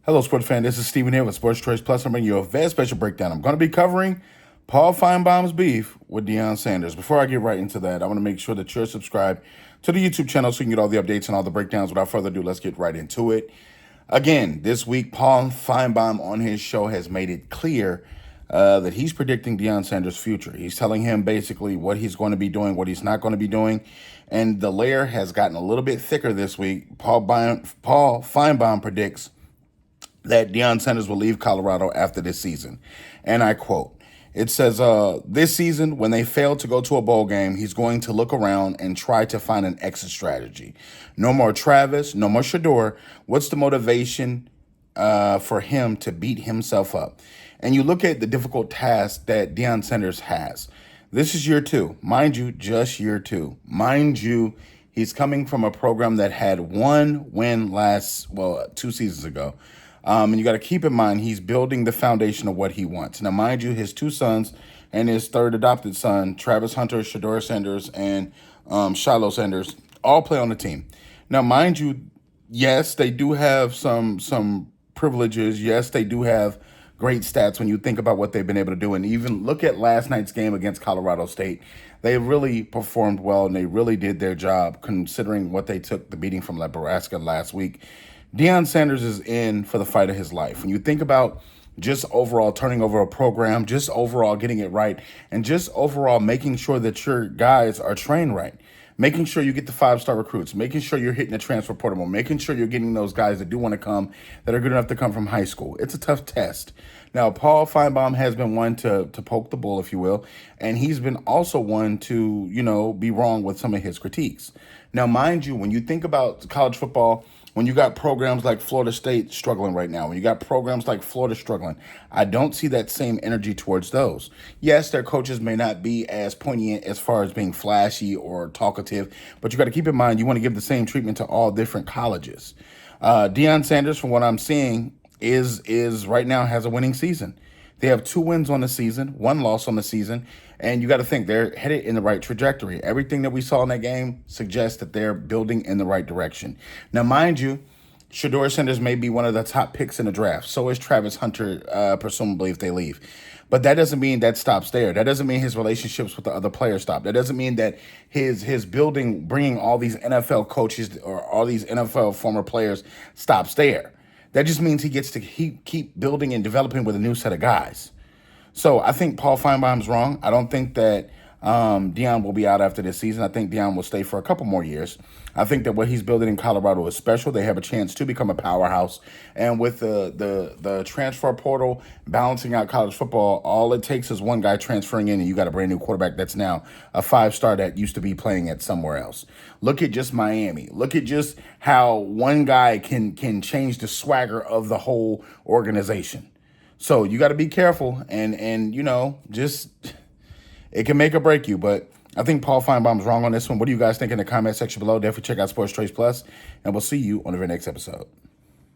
Hello, sports fan. This is Steven here with Sports Choice Plus. I'm bringing you a very special breakdown. I'm going to be covering Paul Finebaum's beef with Deion Sanders. Before I get right into that, I want to make sure that you're subscribed to the YouTube channel so you can get all the updates and all the breakdowns. Without further ado, let's get right into it. Again, this week, Paul Finebaum on his show has made it clear that he's predicting Deion Sanders' future. He's telling him basically what he's going to be doing, what he's not going to be doing. And the layer has gotten a little bit thicker this week. Paul Finebaum predicts that Deion Sanders will leave Colorado after this season. And I quote, it says, this season, when they fail to go to a bowl game, he's going to look around and try to find an exit strategy. No more Travis, no more Shador. What's the motivation for him to beat himself up? And you look at the difficult task that Deion Sanders has. This is year two. Mind you, just year two. Mind you, he's coming from a program that had one win 2 seasons ago. And you got to keep in mind, he's building the foundation of what he wants. Now, mind you, his two sons and his third adopted son, Travis Hunter, Shador Sanders, and Shiloh Sanders, all play on the team. Now, mind you, yes, they do have some privileges. Yes, they do have great stats when you think about what they've been able to do. And even look at last night's game against Colorado State. They really performed well, and they really did their job considering what they took the beating from Nebraska last week. Deion Sanders is in for the fight of his life. When you think about just overall turning over a program, just overall getting it right, and just overall making sure that your guys are trained right, making sure you get the 5-star recruits, making sure you're hitting the transfer portal, making sure you're getting those guys that do want to come, that are good enough to come from high school. It's a tough test. Now, Paul Finebaum has been one to poke the bull, if you will, and he's been also one to, be wrong with some of his critiques. Now, mind you, when you think about college football, when you got programs like Florida State struggling right now, when you got programs like Florida struggling, I don't see that same energy towards those. Yes, their coaches may not be as poignant as far as being flashy or talkative, but you got to keep in mind you want to give the same treatment to all different colleges. Deion Sanders, from what I'm seeing, is right now has a winning season. They have 2 wins on the season, 1 loss on the season, and you got to think they're headed in the right trajectory. Everything that we saw in that game suggests that they're building in the right direction. Now, mind you, Shador Sanders may be one of the top picks in the draft. So is Travis Hunter, presumably, if they leave. But that doesn't mean that stops there. That doesn't mean his relationships with the other players stop. That doesn't mean that his building, bringing all these NFL coaches or all these NFL former players stops there. That just means he gets to keep building and developing with a new set of guys. So I think Paul Finebaum's wrong. I don't think that Deion will be out after this season. I think Deion will stay for a couple more years. I think that what he's building in Colorado is special. They have a chance to become a powerhouse. And with the transfer portal balancing out college football, all it takes is one guy transferring in, and you got a brand new quarterback that's now a 5-star that used to be playing at somewhere else. Look at just Miami. Look at just how one guy can change the swagger of the whole organization. So you got to be careful, and just it can make or break you. But I think Paul Finebaum's wrong on this one. What do you guys think in the comment section below? Definitely check out Sports Choice Plus, and we'll see you on the very next episode.